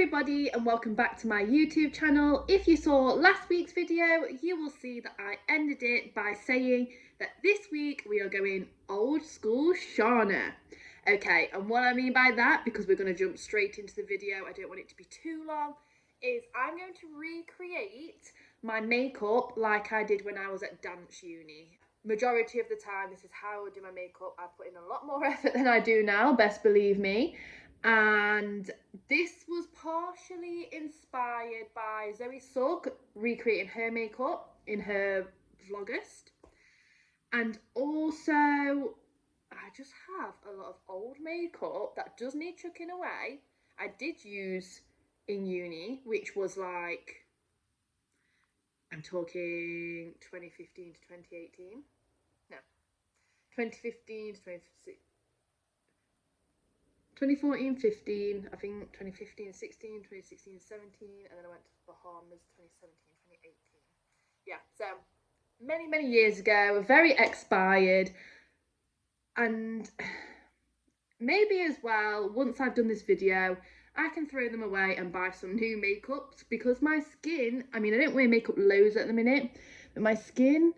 everybody and welcome back to my YouTube channel. If you saw last week's video, you will see that I ended it by saying that this week we are going old school Shahna. Okay, and what I mean by that, because we're going to jump straight into the video, I don't want it to be too long, is I'm going to recreate my makeup like I did when I was at dance uni. Majority of the time, this is how I would do my makeup. I put in a lot more effort than I do now, best believe me. And this was partially inspired by Zoe Sugg recreating her makeup in her Vlogust. And also, I just have a lot of old makeup that does need chucking away. I did use in uni, which was like, I'm talking 2015 to 2018. No, 2015 to 2016. 2014, 15, I think 2015, 16, 2016, 17, and then I went to the Bahamas 2017, 2018. Yeah, so many years ago, very expired. And maybe as well, once I've done this video, I can throw them away and buy some new makeups, because my skin, I mean, I don't wear makeup loads at the minute, but my skin,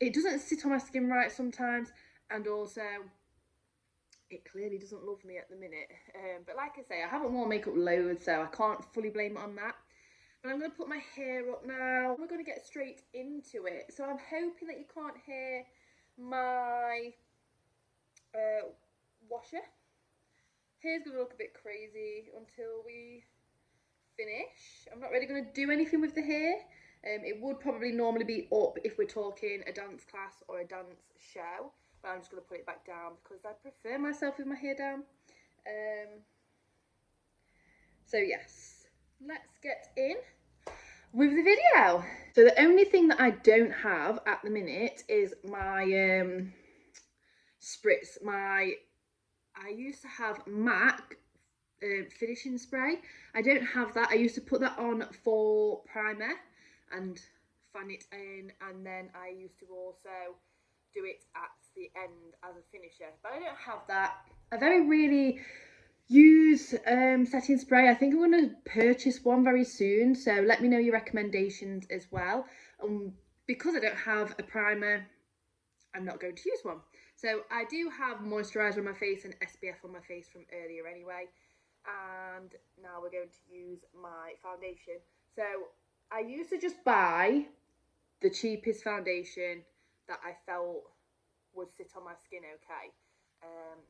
it doesn't sit on my skin right sometimes, and also it clearly doesn't love me at the minute. But like I say, I haven't worn makeup loads, so I can't fully blame it on that. But I'm going to put my hair up now. We're going to get straight into it. So I'm hoping that you can't hear my washer. Hair's going to look a bit crazy until we finish. I'm not really going to do anything with the hair. It would probably normally be up if we're talking a dance class or a dance show. But I'm just going to put it back down because I prefer myself with my hair down. So yes, let's get in with the video. So the only thing that I don't have at the minute is my spritz. I used to have MAC finishing spray. I don't have that. I used to put that on for primer and fan it in, and then I used to also do it at the end as a finisher, but I don't have that. I very rarely use setting spray. I think I'm going to purchase one very soon, so let me know your recommendations as well. Because I don't have a primer, I'm not going to use one. So I do have moisturiser on my face and SPF on my face from earlier anyway, and now we're going to use my foundation. So I used to just buy the cheapest foundation that I felt would sit on my skin okay.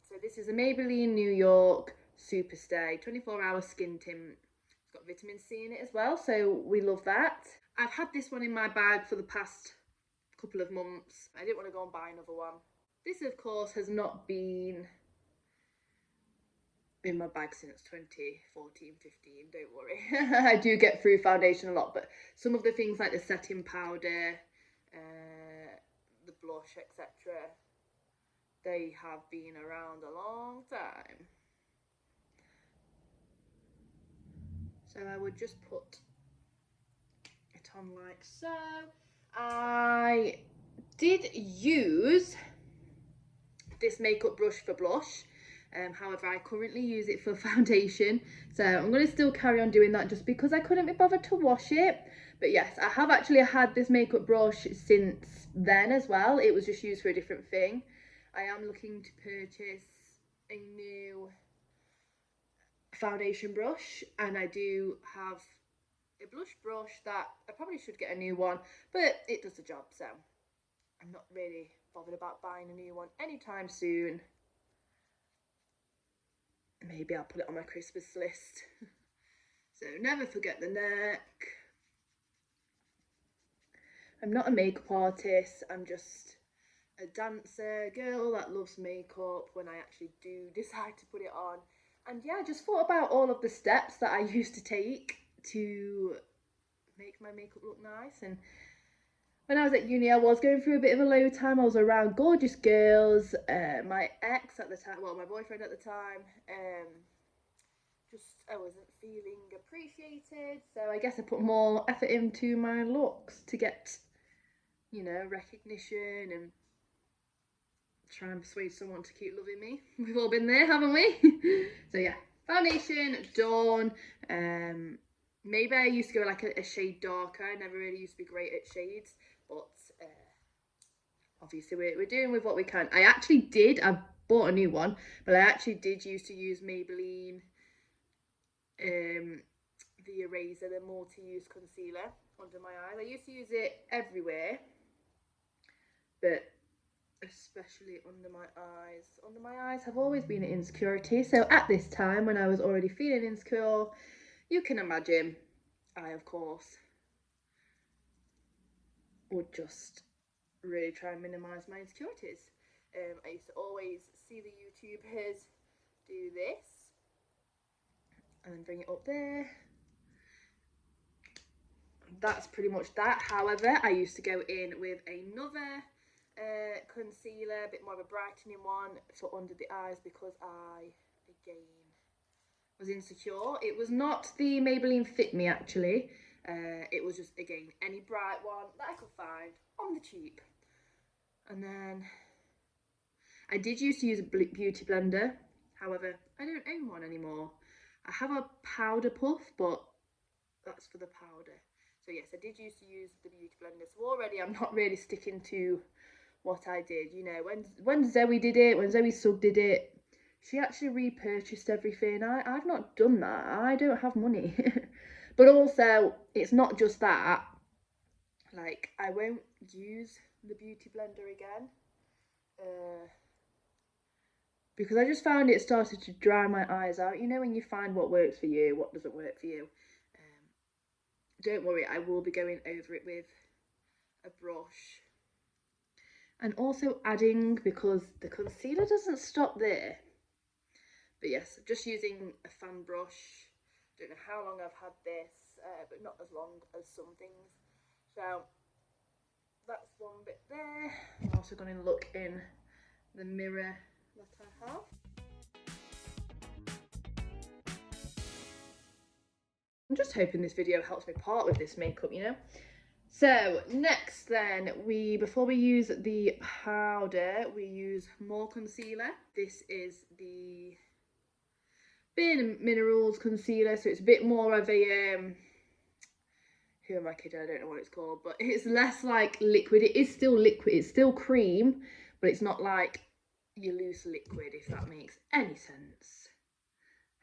So this is a Maybelline New York Superstay 24-hour skin tint. It's got vitamin C in it as well, so we love that. I've had this one in my bag for the past couple of months. I didn't want to go and buy another one. This, of course, has not been in my bag since 2014, 15, don't worry. I do get through foundation a lot, but some of the things like the setting powder, the blush, etc., they have been around a long time. So I would just put it on like so. I did use this makeup brush for blush, however I currently use it for foundation, so I'm going to still carry on doing that just because I couldn't be bothered to wash it. But yes, I have actually had this makeup brush since then as well. It was just used for a different thing. I am looking to purchase a new foundation brush, and I do have a blush brush that I probably should get a new one, but it does the job, so I'm not really bothered about buying a new one anytime soon. Maybe I'll put it on my Christmas list. So never forget the neck. I'm not a makeup artist, I'm just a dancer girl that loves makeup when I actually do decide to put it on. And yeah, I just thought about all of the steps that I used to take to make my makeup look nice. And when I was at uni, I was going through a bit of a low time. I was around gorgeous girls. My ex at the time, well, my boyfriend at the time, just I wasn't feeling appreciated. So I guess I put more effort into my looks to get, you know, recognition and try and persuade someone to keep loving me. We've all been there, haven't we? So yeah, foundation done. Maybe I used to go like a shade darker. I never really used to be great at shades, but obviously we're doing with what we can. I bought a new one, but I actually did used to use Maybelline the eraser, the multi-use concealer under my eyes. I used to use it everywhere, but especially under my eyes. Under my eyes have always been an insecurity. So at this time, when I was already feeling insecure, you can imagine, I of course would just really try and minimise my insecurities. I used to always see the YouTubers do this and then bring it up there. That's pretty much that. However, I used to go in with another concealer, a bit more of a brightening one for under the eyes, because I, again, was insecure. It was not the Maybelline Fit Me, actually. It was just, again, any bright one that I could find on the cheap. And then I did used to use a beauty blender. However, I don't own one anymore. I have a powder puff, but that's for the powder. So yes, I did used to use the beauty blender. So already I'm not really sticking to what I did. You know, when Zoe did it, when Zoe Sugg did it, she actually repurchased everything. I've not done that. I don't have money. But also, it's not just that. Like, I won't use the beauty blender again. Because I just found it started to dry my eyes out. You know, when you find what works for you, what doesn't work for you. Don't worry, I will be going over it with a brush. And also adding, because the concealer doesn't stop there. But yes, just using a fan brush. Don't know how long I've had this, but not as long as some things. So that's one bit there. I'm also going to look in the mirror that I have. I'm just hoping this video helps me part with this makeup, you know. So next then, before we use the powder, we use more concealer. This is the Bare Minerals concealer, so it's a bit more of a who am I kidding? I don't know what it's called, but it's less like liquid. It is still liquid, it's still cream, but it's not like your loose liquid, if that makes any sense.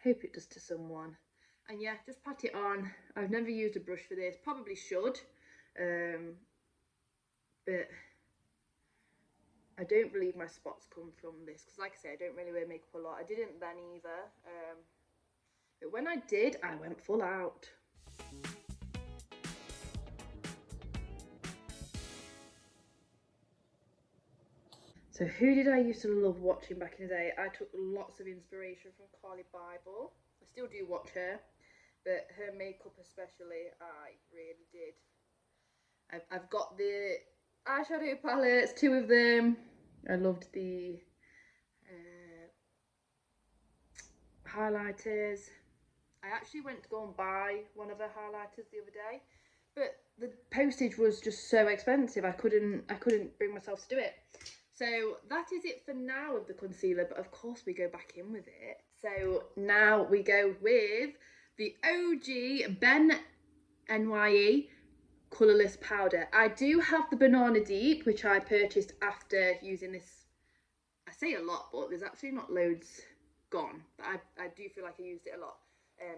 Hope it does to someone. And yeah, just pat it on. I've never used a brush for this, probably should, but I don't believe my spots come from this, because like I say, I don't really wear makeup a lot. I didn't then either, but when I did, I went full out. So who did I used to love watching back in the day? I took lots of inspiration from Carly Bible. I still do watch her, but her makeup especially, I really did. I've got the eyeshadow palettes, 2 of them. I loved the highlighters. I actually went to go and buy one of her highlighters the other day, but the postage was just so expensive. I couldn't bring myself to do it. So that is it for now of the concealer, but of course we go back in with it. So now we go with the OG Ben NYE colourless powder. I do have the Banana Deep, which I purchased after using this. I say a lot, but there's actually not loads gone, but I do feel like I used it a lot.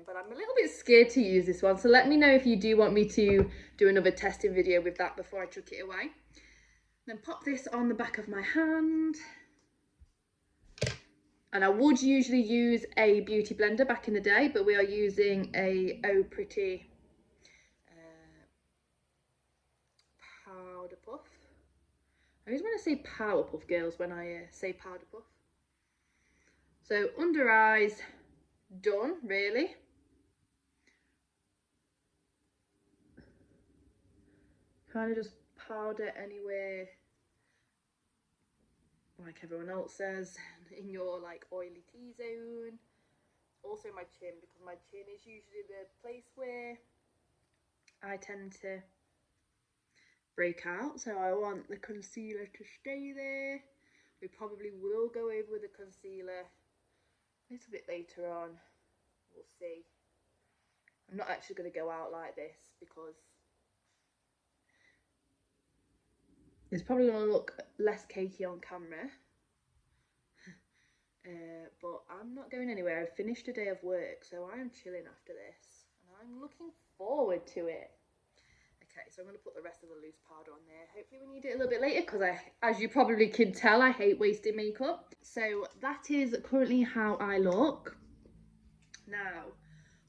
But I'm a little bit scared to use this one, so let me know if you do want me to do another testing video with that before I chuck it away. Then pop this on the back of my hand. And I would usually use a beauty blender back in the day, but we are using a Oh Pretty powder puff. I always want to say Powerpuff Girls when I say powder puff. So under eyes done, really. Kind of just powder anywhere, like everyone else says, in your like oily T-zone. Also my chin, because my chin is usually the place where I tend to break out, so I want the concealer to stay there. We probably will go over with the concealer a little bit later on. we'll see. I'm not actually going to go out like this because it's probably going to look less cakey on camera. But I'm not going anywhere. I've finished a day of work, so I am chilling after this. And I'm looking forward to it. Okay, so I'm going to put the rest of the loose powder on there. Hopefully we need it a little bit later because as you probably can tell, I hate wasting makeup. So that is currently how I look. Now,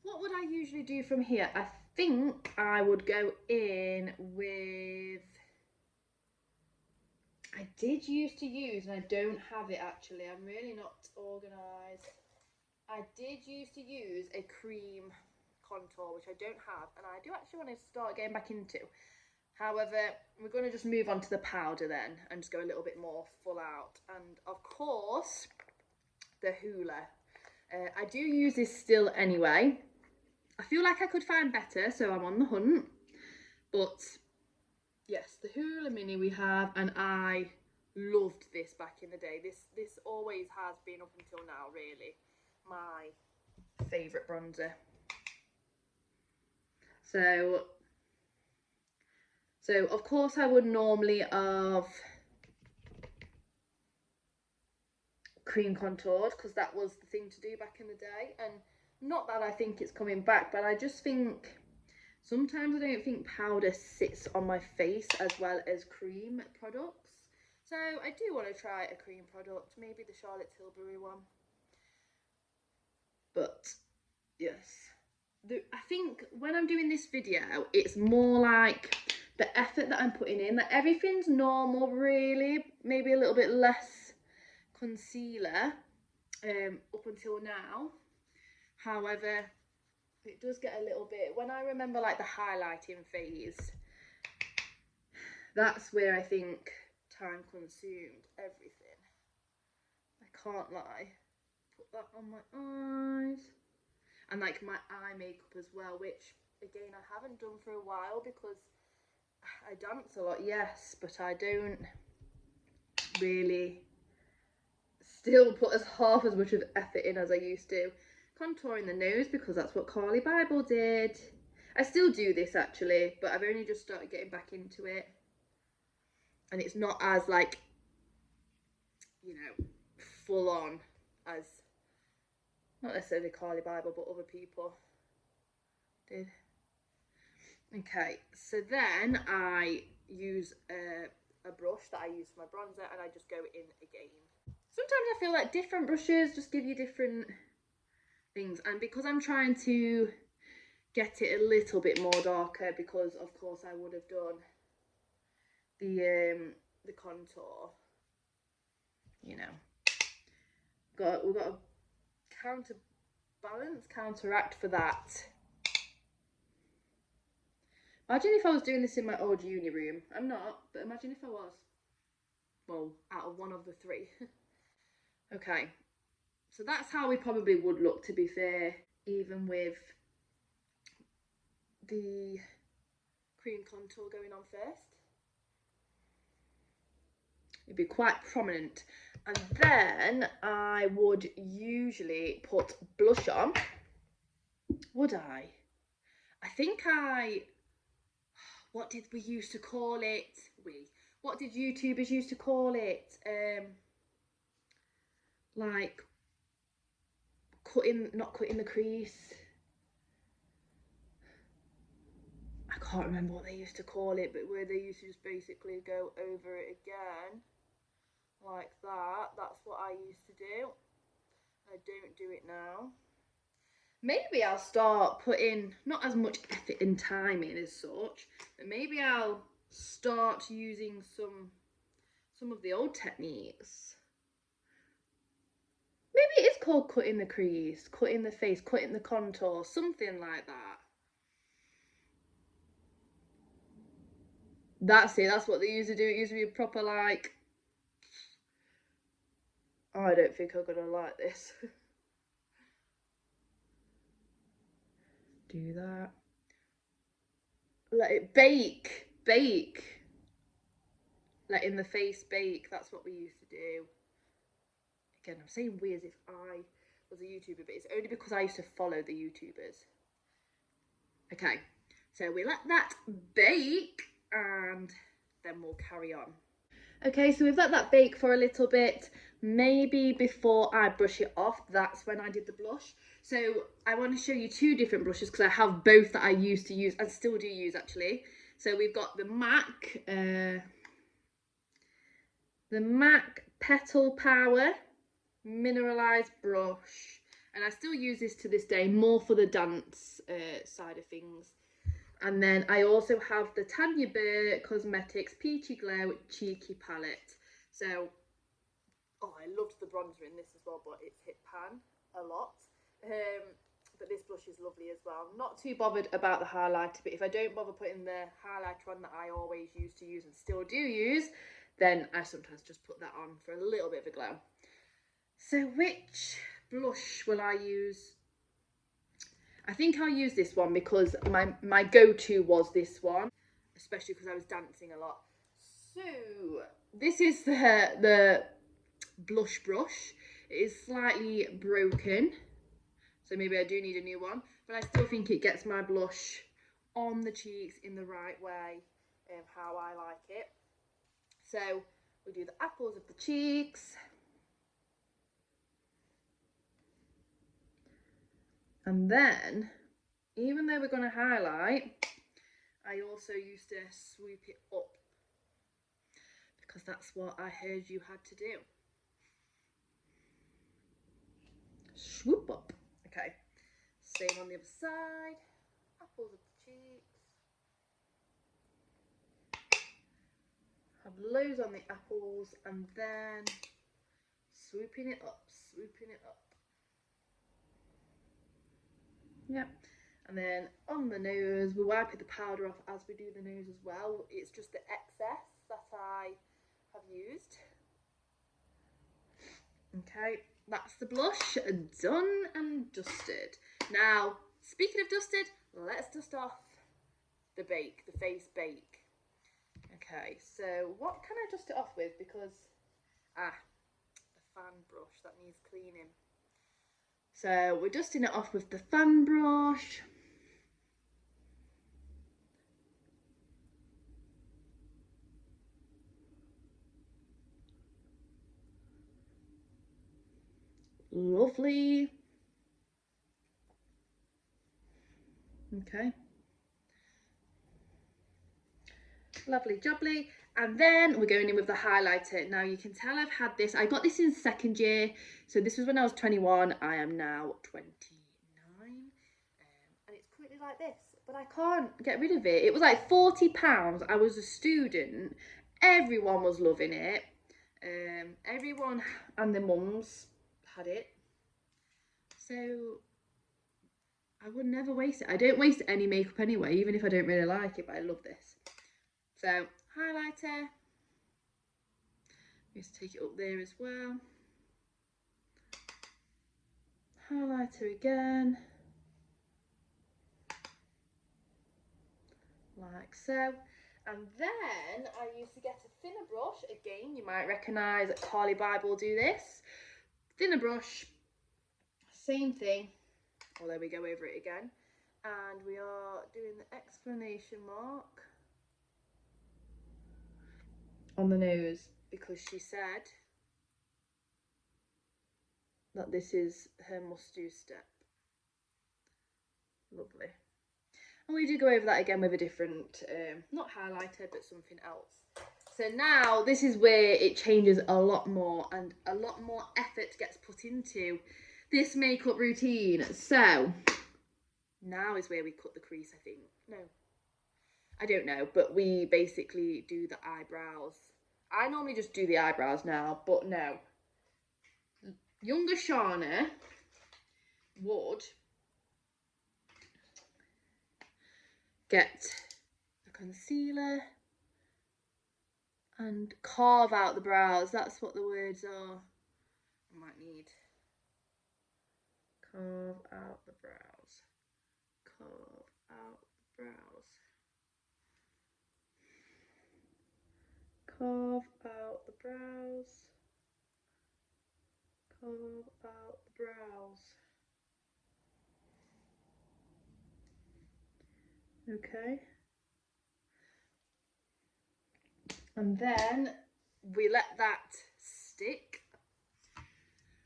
what would I usually do from here? I think I would go in with... I did used to use, and I don't have it actually. I'm really not organised. I did used to use a cream contour, which I don't have, and I do actually want to start getting back into. However, we're going to just move on to the powder then and just go a little bit more full out. And of course, the Hoola. I do use this still anyway. I feel like I could find better, so I'm on the hunt. But yes, the Hoola Mini we have, and I loved this back in the day. This always has been, up until now, really, my favourite bronzer. So of course I would normally have cream contoured because that was the thing to do back in the day, and not that I think it's coming back, but I just think sometimes I don't think powder sits on my face as well as cream products. So I do want to try a cream product, maybe the Charlotte Tilbury one. But yes, I think when I'm doing this video, it's more like the effort that I'm putting in. Like everything's normal, really. Maybe a little bit less concealer up until now. However, it does get a little bit, when I remember like the highlighting phase, that's where I think time consumed everything. I can't lie. Put that on my eyes. And like my eye makeup as well, which again I haven't done for a while because I dance a lot, yes, but I don't really still put half as much of effort in as I used to. Contouring the nose because that's what Carly Bible did. I still do this actually, but I've only just started getting back into it. And it's not as like, you know, full on as, not necessarily Carly Bible, but other people did. Okay, so then I use a brush that I use for my bronzer, and I just go in again. Sometimes I feel like different brushes just give you different things, and because I'm trying to get it a little bit more darker, because of course I would have done the contour, you know, we've got to counteract for that. Imagine if I was doing this in my old uni room. I'm not, but imagine if I was. Well, out of one of the three. Okay, so that's how we probably would look, to be fair, even with the cream contour going on first. It'd be quite prominent. And then I would usually put blush on. Would I? I think what did we used to call it? What did YouTubers used to call it? Like not cutting the crease. I can't remember what they used to call it, but where they used to just basically go over it again, like that. That's what I used to do. I don't do it now. Maybe I'll start putting not as much effort and time in as such, but maybe I'll start using some of the old techniques. Maybe it is called cutting the crease, cutting the face, cutting the contour, something like that. That's it, that's what they used to do. It used to be a proper like, oh, I don't think I'm gonna like this. Do that. Let it bake. Let in the face bake. That's what we used to do. Again, I'm saying we as if I was a YouTuber, but it's only because I used to follow the YouTubers. Okay, so we let that bake and then we'll carry on. Okay, so we've let that bake for a little bit. Maybe before I brush it off, that's when I did the blush. So I want to show you two different blushes because I have both that I used to use and still do use actually. So we've got the MAC Petal Power Mineralized Brush. And I still use this to this day, more for the dance side of things. And then I also have the Tanya Burr Cosmetics Peachy Glow Cheeky Palette. So, oh, I loved the bronzer in this as well, but it's hit pan a lot. But this blush is lovely as well. Not too bothered about the highlighter, but if I don't bother putting the highlighter on that I always used to use and still do use, then I sometimes just put that on for a little bit of a glow. So which blush will I use? I think I'll use this one because my go-to was this one, especially because I was dancing a lot. So this is the blush brush. It is slightly broken, so maybe I do need a new one, but I still think it gets my blush on the cheeks in the right way, how I like it. So we'll do the apples of the cheeks. And then, even though we're going to highlight, I also used to swoop it up because that's what I heard you had to do. Swoop up. Okay, same on the other side. Apples of the cheeks. Have loads on the apples and then swooping it up, swooping it up. Yep. And then on the nose, we wipe the powder off as we do the nose as well. It's just the excess that I have used. Okay, that's the blush done and dusted. Now, speaking of dusted, let's dust off the face bake. Okay, so what can I dust it off with? Because, the fan brush, that needs cleaning. So we're dusting it off with the fan brush. Lovely. Okay. Lovely jubbly. And then we're going in with the highlighter. Now you can tell I've had this. I got this in second year. So this was when I was 21. I am now 29. And it's currently like this. But I can't get rid of it. It was like £40. I was a student. Everyone was loving it. Everyone and their mums had it. So I would never waste it. I don't waste any makeup anyway, even if I don't really like it, but I love this. So highlighter. Just take it up there as well. Highlighter again. Like so. And then I used to get a thinner brush. Again, you might recognise Carly Bible do this. Thinner brush. Same thing. Oh, there we go, over it again. And we are doing the exclamation mark on the nose because she said that this is her must-do step. Lovely. And we do go over that again with a different, not highlighter, but something else. So now this is where it changes a lot more and a lot more effort gets put into this makeup routine. So now is where we cut the crease, I think. No, I don't know, but we basically do the eyebrows. I normally just do the eyebrows now, but no. Younger Shahna would get a concealer and carve out the brows. That's what the words are. I might need. Carve out the brows. Carve out the brows. Carve out the brows. carve out the brows. Okay. And then we let that stick.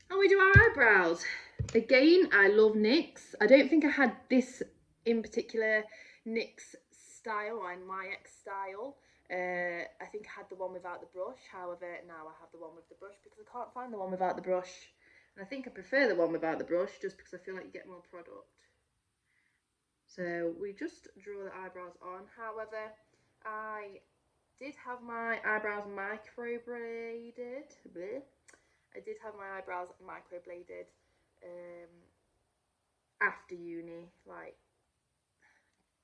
And we do our eyebrows. Again, I love NYX. I don't think I had this in particular NYX style or NYX style. I think I had the one without the brush. However, now I have the one with the brush because I can't find the one without the brush. And I think I prefer the one without the brush just because I feel like you get more product. So we just draw the eyebrows on. However, I did have my eyebrows microbladed. I did have my eyebrows microbladed after uni, like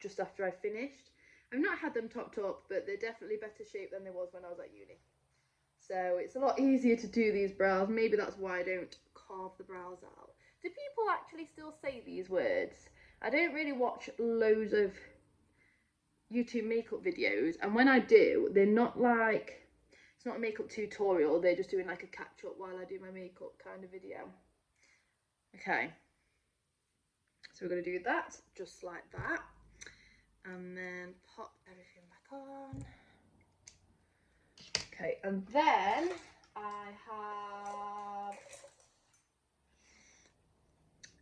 just after I finished. I've not had them topped up, but they're definitely better shape than they was when I was at uni. So it's a lot easier to do these brows. Maybe that's why I don't carve the brows out. Do people actually still say these words? I don't really watch loads of YouTube makeup videos, and when I do, they're not like, it's not a makeup tutorial, they're just doing like a catch up while I do my makeup kind of video. Okay, so we're going to do that just like that, and then pop everything back on. Okay, and then I have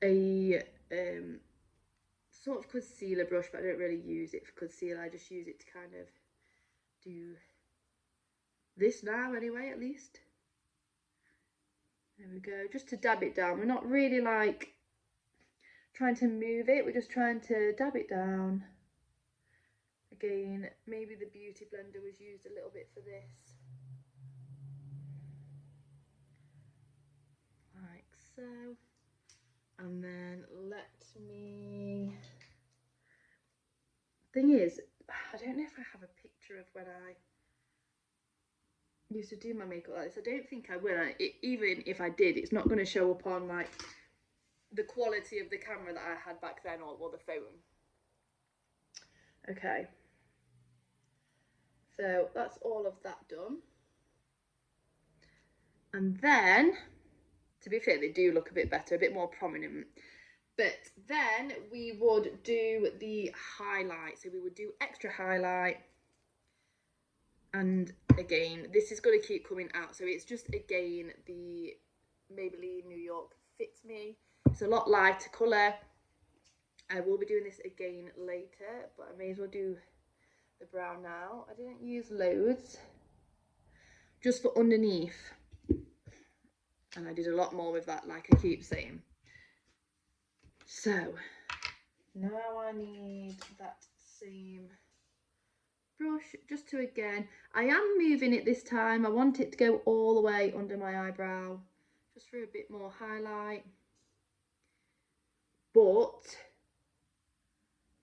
a sort of concealer brush, but I don't really use it for concealer. I just use it to kind of do this now anyway, at least. There we go, just to dab it down. We're not really like trying to move it, we're just trying to dab it down. Again, maybe the beauty blender was used a little bit for this. Like so. And then let me... Thing is, I don't know if I have a picture of when I used to do my makeup like this. I don't think I will. Even if I did, it's not going to show up on like the quality of the camera that I had back then, or the phone. Okay, so that's all of that done. And then, to be fair, they do look a bit better, a bit more prominent. But then we would do the highlight. So we would do extra highlight. And again, this is going to keep coming out. So it's just, again, the Maybelline New York Fits Me. It's a lot lighter colour. I will be doing this again later, but I may as well do the brown now. I didn't use loads, just for underneath. And I did a lot more with that, like I keep saying. So now I need that same brush just to, again, I am moving it this time. I want it to go all the way under my eyebrow, just for a bit more highlight. But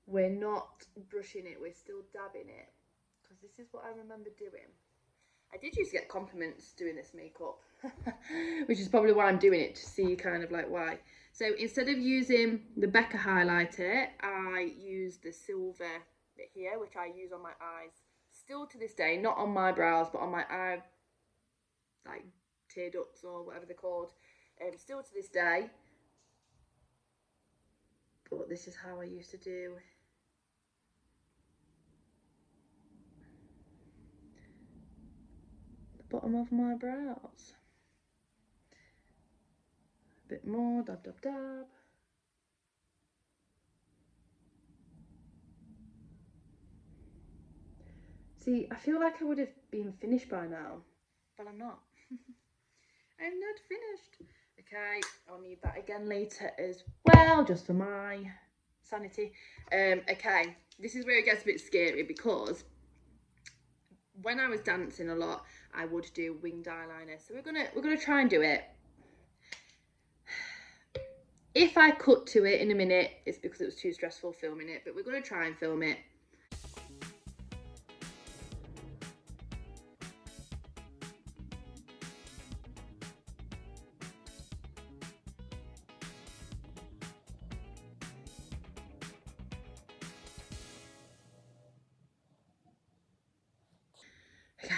we're not brushing it, we're still dabbing it, because this is what I remember doing. I did used to get compliments doing this makeup, which is probably why I'm doing it, to see kind of like why. So instead of using the Becca highlighter, I use the silver bit here, which I use on my eyes. Still to this day, not on my brows, but on my eye, like tear ducts or whatever they're called. Still to this day. But this is how I used to do the bottom of my brows. A bit more, dab, dab, dab. See, I feel like I would have been finished by now, but I'm not. I'm not finished. Okay, I'll need that again later as well, just for my sanity. Okay, this is where it gets a bit scary, because when I was dancing a lot, I would do winged eyeliner. So we're gonna try and do it. If I cut to it in a minute, it's because it was too stressful filming it, but we're gonna try and film it. Okay,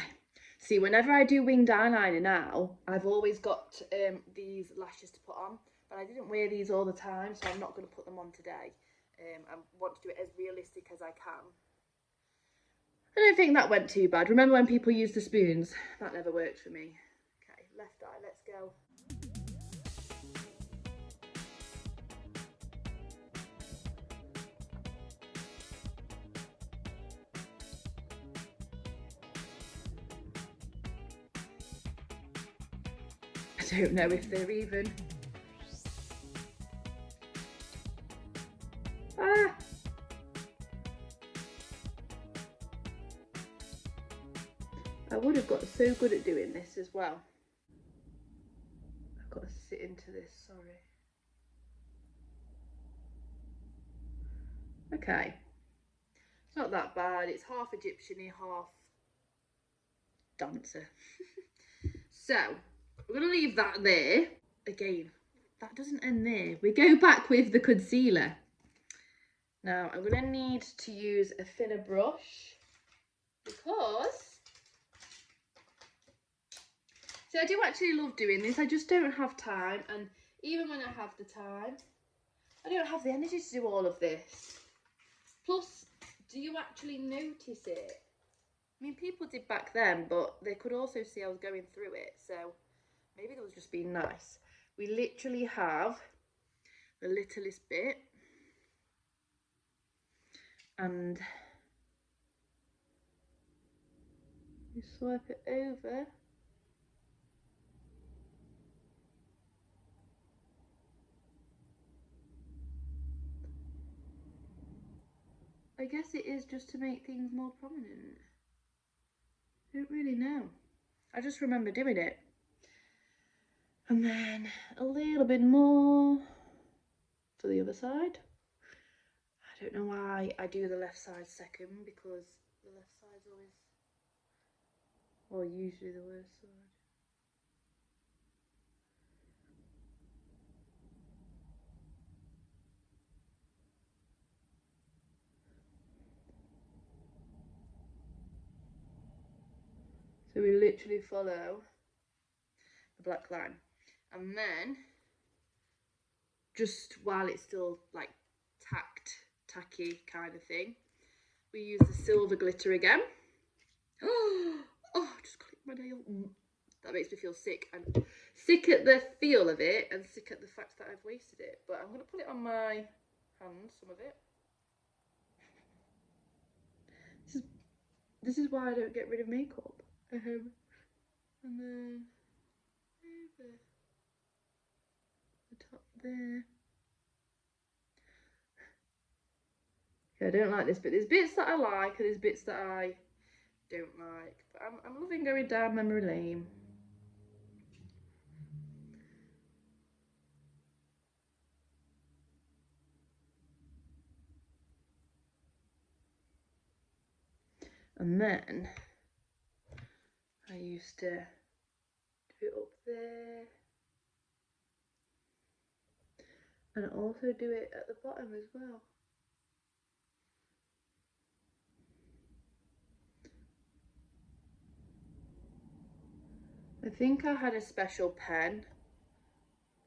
See, whenever I do winged eyeliner now, I've always got these lashes to put on, but I didn't wear these all the time, so I'm not going to put them on today. I want to do it as realistic as I can. I don't think that went too bad. Remember when people used the spoons? That never worked for me. Okay, left eye, let's go. I don't know if they're even. Ah! I would have got so good at doing this as well. I've got to sit into this, sorry. Okay. It's not that bad. It's half Egyptian-y, half dancer. So, we're going to leave that there. Again, that doesn't end there. We go back with the concealer. Now, I'm going to need to use a thinner brush because... See, I do actually love doing this. I just don't have time. And even when I have the time, I don't have the energy to do all of this. Plus, do you actually notice it? I mean, people did back then, but they could also see I was going through it. So maybe they was just being nice. We literally have the littlest bit. And you swipe it over. I guess it is just to make things more prominent. I don't really know. I just remember doing it. And then a little bit more for the other side. I don't know why I do the left side second, because the left side's always, well, usually the worst side. So we literally follow the black line. And then, just while it's still like tacky kind of thing, we use the silver glitter again. Oh, just clicked my nail. That makes me feel sick. And sick at the feel of it and sick at the fact that I've wasted it. But I'm going to put it on my hands, some of it. This is why I don't get rid of makeup. And then over the top there. Okay, I don't like this bit. There's bits that I like and there's bits that I don't like. But I'm loving going down memory lane. And then I used to do it up there. And also do it at the bottom as well. I think I had a special pen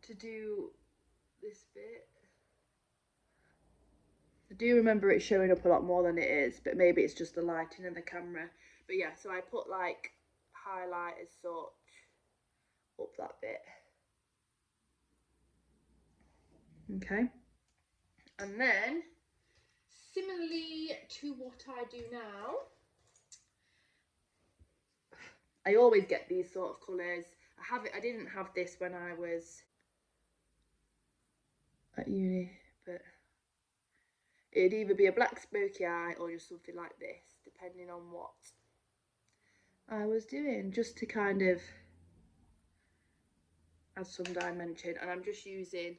to do this bit. I do remember it showing up a lot more than it is, but maybe it's just the lighting and the camera. But yeah, so I put like highlight as such up that bit. Okay. And then, similarly to what I do now, I always get these sort of colours. I didn't have this when I was at uni, but it'd either be a black smoky eye or just something like this, depending on what I was doing, just to kind of add some dimension. And I'm just using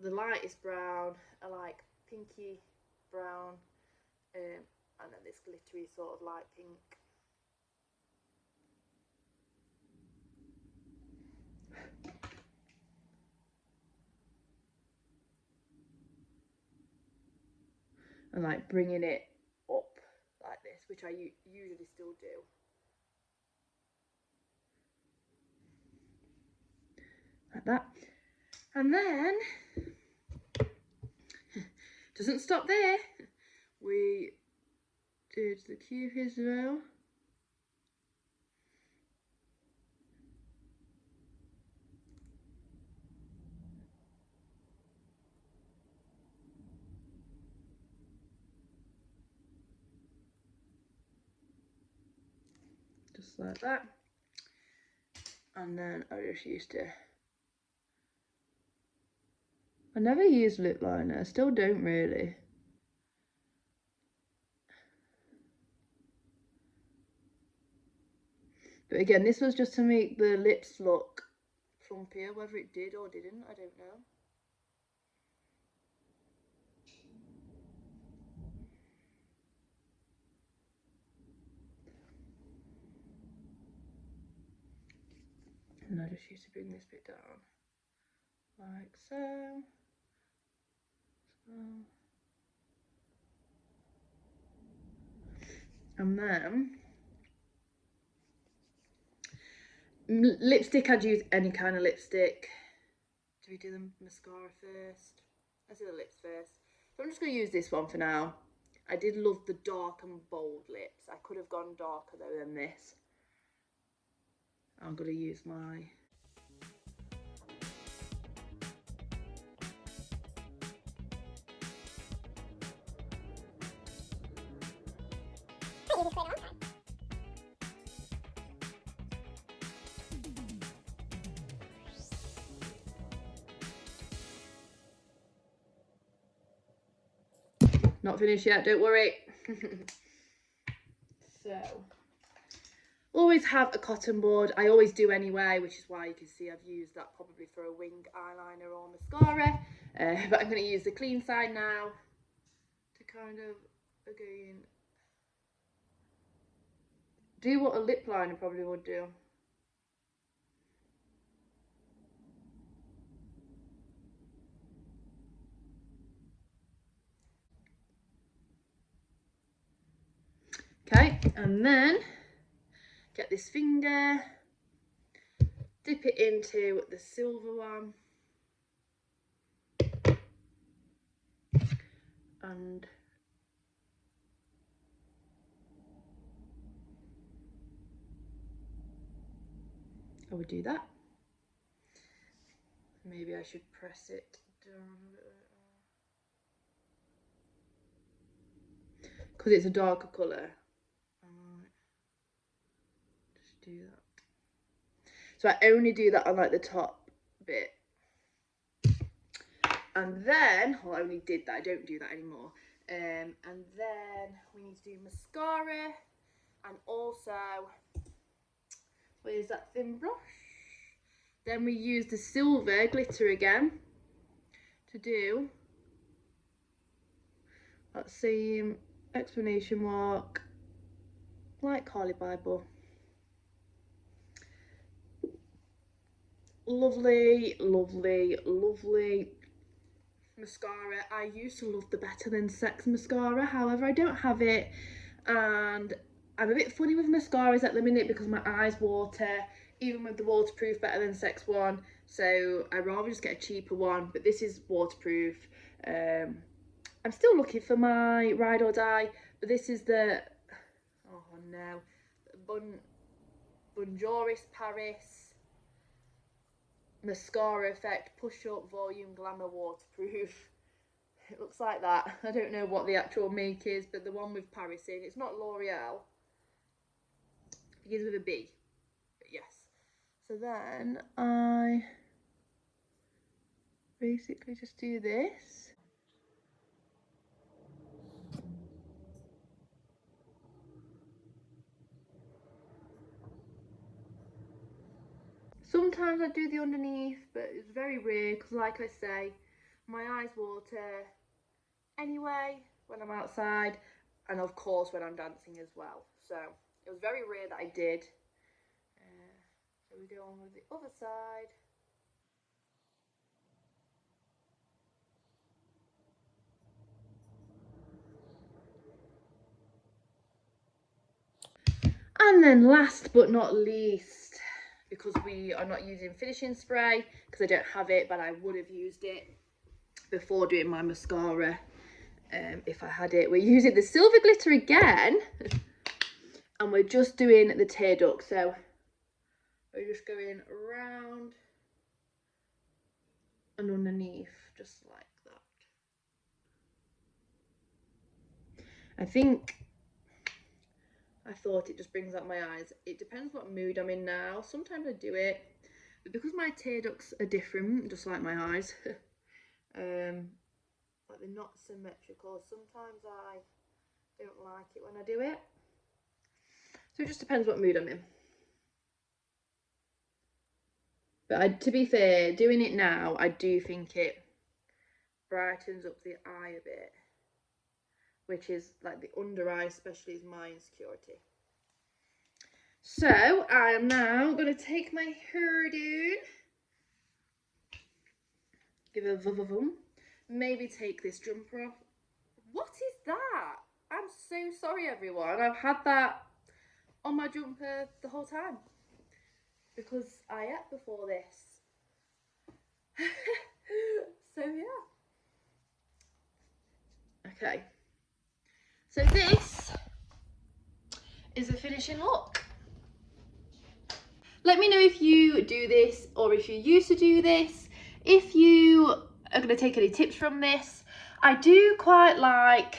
the lightest brown, I like pinky brown, and then this glittery sort of light pink. And like bringing it up like this, which I usually still do. like that. And then, doesn't stop there, we did the cube as well. Just like that. And then I just used to, I never used lip liner, I still don't really. But again, this was just to make the lips look plumpier, whether it did or didn't, I don't know. And I just used to bring this bit down, like so. And then, lipstick, I'd use any kind of lipstick. Do we do the mascara first? Let's do the lips first. So I'm just going to use this one for now. I did love the dark and bold lips. I could have gone darker though than this. I'm going to use my... Not finished yet, don't worry. So, always have a cotton board. I always do anyway, which is why you can see I've used that probably for a wing eyeliner or mascara. But I'm going to use the clean side now to kind of, again, do what a lip liner probably would do. Okay, and then get this finger, dip it into the silver one, and I would do that. Maybe I should press it down a bit because it's a darker colour. Just do that. So I only do that on like the top bit. And then, well, I only did that, I don't do that anymore. And then we need to do mascara, and also, where's that thin brush? Then we use the silver glitter again to do that same exclamation mark, like Carly Bible. Lovely, lovely, lovely mascara. I used to love the Better Than Sex mascara, however I don't have it, and I'm a bit funny with mascaras at the minute because my eyes water, even with the waterproof Better Than Sex one, so I'd rather just get a cheaper one, but this is waterproof. I'm still looking for my Ride or Die, but this is the, oh no, Bonjoris Paris Mascara Effect Push Up Volume Glamour Waterproof. It looks like that. I don't know what the actual make is, but the one with Paris in, it's not L'Oreal. It begins with a B, but yes. So then I basically just do this. Sometimes I do the underneath, but it's very rare because, like I say, my eyes water anyway when I'm outside, and of course when I'm dancing as well. So it was very rare that I did. So we go on with the other side. And then last but not least, because we are not using finishing spray, because I don't have it, but I would have used it before doing my mascara if I had it. We're using the silver glitter again, and we're just doing the tear duct. So we're just going around and underneath, just like that. I thought it just brings out my eyes. It depends what mood I'm in now. Sometimes I do it, but because my tear ducts are different, just like my eyes, like they're not symmetrical, sometimes I don't like it when I do it. So it just depends what mood I'm in. But to be fair, doing it now, I do think it brightens up the eye a bit, which is like the under eye especially is my insecurity. So I am now going to take my hair down, give it a vum, maybe take this jumper off. What is that? I'm so sorry everyone, I've had that on my jumper the whole time because I ate before this. So yeah. Okay. So this is a finishing look. Let me know if you do this or if you used to do this. If you are going to take any tips from this. I do quite like,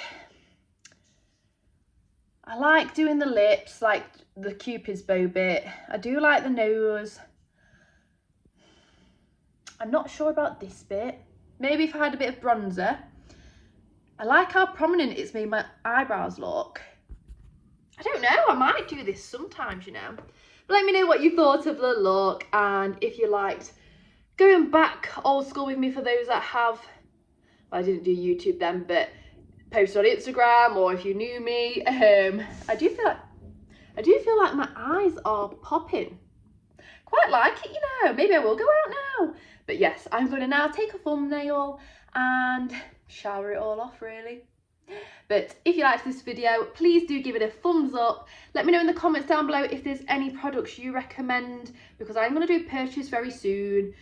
I like doing the lips, like the Cupid's bow bit. I do like the nose. I'm not sure about this bit. Maybe if I had a bit of bronzer. I like how prominent it's made my eyebrows look. I don't know, I might do this sometimes, you know. But let me know what you thought of the look and if you liked going back old school with me for those that have, well, I didn't do YouTube then, but posted on Instagram, or if you knew me. I do feel like my eyes are popping. Quite like it, you know. Maybe I will go out now. But yes, I'm going to now take a thumbnail and shower it all off, really. But if you liked this video, please do give it a thumbs up. Let me know in the comments down below if there's any products you recommend, because I'm going to do purchase very soon.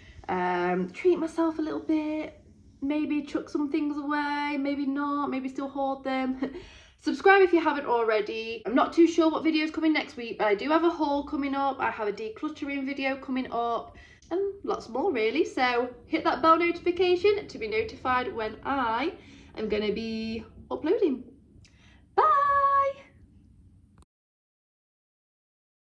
Treat myself a little bit, maybe chuck some things away, maybe not, maybe still hoard them. Subscribe if you haven't already. I'm not too sure what video is coming next week, but I do have a haul coming up. I have a decluttering video coming up and lots more really. So hit that bell notification to be notified when I am going to be uploading.